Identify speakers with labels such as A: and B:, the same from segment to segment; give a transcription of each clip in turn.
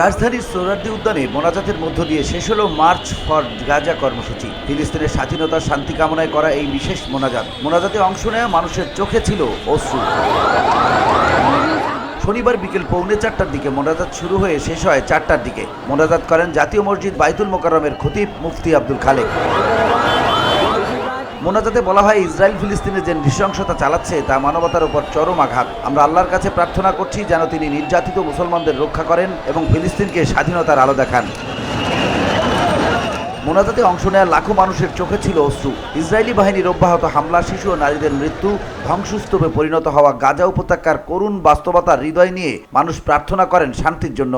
A: রাজধানীর সোহরাওয়ার্দী উদ্যানে মোনাজাতের মধ্য দিয়ে শেষ হলো মার্চ ফর গাজা কর্মসূচি। ফিলিস্তিনের স্বাধীনতা শান্তি কামনায় করা এই বিশেষ মোনাজাতে অংশ নেওয়া মানুষের চোখে ছিল অশ্রু। শনিবার বিকেল 4:45টার দিকে মোনাজাত শুরু হয়ে শেষ হয় 4টার দিকে। মোনাজাত করেন জাতীয় মসজিদ বাইতুল মোকাররমের খতিব মুফতি আব্দুল খালেক। মোনাজাতে বলা হয়, ইসরায়েল ফিলিস্তিনে যে নৃশংসতা চালাচ্ছে তা মানবতার উপর চরম আঘাত। আমরা আল্লাহর কাছে প্রার্থনা করছি যেন তিনি নির্যাতিত মুসলমানদের রক্ষা করেন এবং ফিলিস্তিনকে স্বাধীনতার আলো দেখান। মোনাজাতে অংশ নেওয়া লাখো মানুষের চোখে ছিল অশ্রু। ইসরায়েলি বাহিনীর অব্যাহত হামলা, শিশু ও নারীদের মৃত্যু, ধ্বংসস্তূপে পরিণত হওয়া গাজা উপত্যকার করুণ বাস্তবতার হৃদয় নিয়ে মানুষ প্রার্থনা করেন শান্তির জন্য।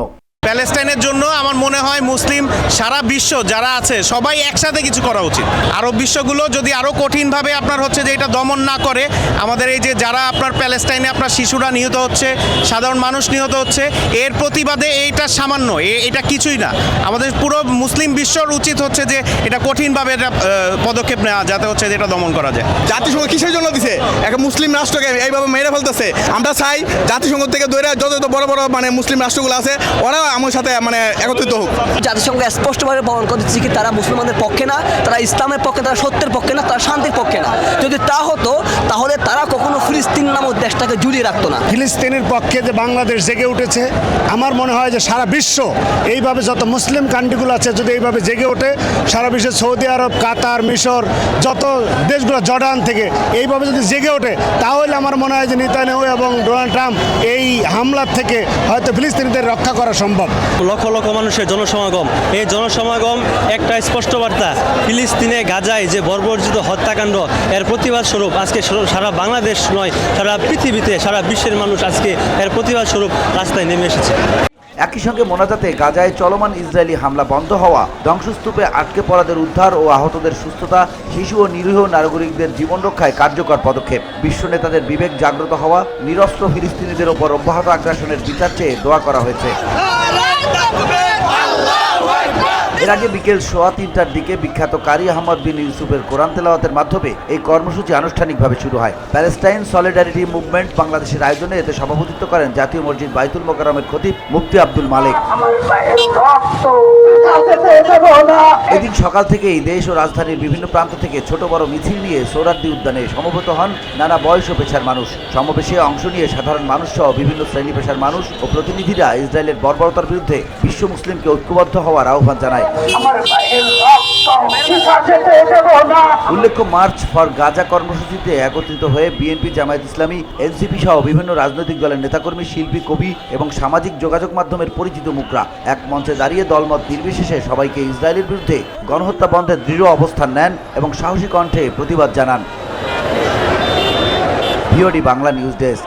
B: প্যালেস্টাইনের জন্য আমার মনে হয় মুসলিম সারা বিশ্ব যারা আছে সবাই একসাথে কিছু করা উচিত। আরব বিশ্বগুলো যদি আরও কঠিনভাবে আপনার হচ্ছে যে এটা দমন না করে, আমাদের এই যে যারা আপনার প্যালেস্টাইনে আপনার শিশুরা নিহত হচ্ছে, সাধারণ মানুষ নিহত হচ্ছে, এর প্রতিবাদে এইটা সামান্য, এটা কিছুই না। আমাদের পুরো মুসলিম বিশ্বর উচিত হচ্ছে যে এটা কঠিনভাবে এটা পদক্ষেপ নেওয়া, যাতে হচ্ছে যে এটা দমন করা যায়।
C: জাতিসংঘ কিসের জন্য দিছে? একটা মুসলিম রাষ্ট্রকে এইভাবে মেরে ফেলতেছে। আমরা চাই জাতিসংঘ থেকে দৈরা যত বড় বড় মুসলিম রাষ্ট্রগুলো আছে ওরা আমার সাথে একত্রিত হোক।
D: জাতিসংঘ স্পষ্টভাবে প্রমাণ করতেছে কি তারা মুসলমানদের পক্ষে না, তারা ইসলামের পক্ষে, তারা সত্যের পক্ষে না, তারা শান্তির পক্ষে না। যদি তা হতো তাহলে তারা কখনো ফিলিস্তিন নামক দেশটাকে জুড়িয়ে রাখতো না।
E: ফিলিস্তিনের পক্ষে যে বাংলাদেশ জেগে উঠেছে, আমার মনে হয় যে সারা বিশ্ব এইভাবে যত মুসলিম কান্ট্রিগুলো আছে যদি এইভাবে জেগে ওঠে, সারা বিশ্বে সৌদি আরব, কাতার, মিশর, যত দেশগুলো, জর্ডান থেকে এইভাবে যদি জেগে ওঠে, তাহলে আমার মনে হয় যে নেতানিয়াহু এবং ডোনাল্ড ট্রাম্প এই হামলার থেকে হয়তো ফিলিস্তিনিদের রক্ষা করা সম্ভব।
F: লক্ষ লক্ষ মানুষের জনসমাগম, এই জনসমাগম একটা স্পষ্ট বার্তা, ফিলিস্তিনে গাজায় যে বর্বরচিত হত্যাকাণ্ড এর প্রতিবাদ স্বরূপ আজকে সারা বাংলাদেশ নয়, সারা পৃথিবীতে, সারা বিশ্বের মানুষ আজকে এর প্রতিবাদ স্বরূপ রাস্তায় নেমে এসেছে।
A: একই সঙ্গে মোনাজাতে গাজায় চলমান ইসরায়েলি হামলা বন্ধ হওয়া, ধ্বংসস্তূপে আটকে পড়াদের উদ্ধার ও আহতদের সুস্থতা, শিশু ও নিরীহ নাগরিকদের জীবন রক্ষায় কার্যকর পদক্ষেপ, বিশ্ব নেতাদের বিবেক জাগ্রত হওয়া, নিরস্ত্র ফিলিস্তিনিদের ওপর অব্যাহত আগ্রাসনের বিচার চেয়ে দোয়া করা হয়েছে। এর আগে বিকেল 3:15টার দিকে বিখ্যাত কারি আহমদ বিন ইউসুফের কোরআন তেলাওয়াতের মাধ্যমে এই কর্মসূচি আনুষ্ঠানিকভাবে শুরু হয়। প্যালেস্টাইন সলিডারিটি মুভমেন্ট বাংলাদেশের আয়োজনে এতে সভাপতিত্ব করেন জাতীয় মসজিদ বাইতুল মোকাররমের খতিব মুফতি আব্দুল মালেক। এদিন সকাল থেকেই দেশ ও রাজধানীর বিভিন্ন প্রান্ত থেকে ছোট বড় মিছিল নিয়ে সোহরাওয়ার্দী উদ্যানে সমবেত হন নানা বয়স ও পেশার মানুষ। সমাবেশে অংশ নিয়ে সাধারণ মানুষ সহ বিভিন্ন শ্রেণী পেশার মানুষ ও প্রতিনিধিরা ইসরায়েলের বর্বরতার বিরুদ্ধে বিশ্ব মুসলিমকে ঐক্যবদ্ধ হওয়ার আহ্বান জানায়। উল্লেখ্য, মার্চ ফর গাজা কর্মসূচিতে একত্রিত হয়ে বিএনপি, জামায়াত ইসলামী, এনসিপি সহ বিভিন্ন রাজনৈতিক দলের নেতাকর্মী, শিল্পী, কবি এবং সামাজিক যোগাযোগ মাধ্যমের পরিচিত মুখরা এক মঞ্চে দাঁড়িয়ে দলমত নির্বিশেষে সবাইকে ইসরায়েলের বিরুদ্ধে গণহত্যা বন্ধে দৃঢ় অবস্থান নেন এবং সাহসী কণ্ঠে প্রতিবাদ জানান। VOD Bangla news desk.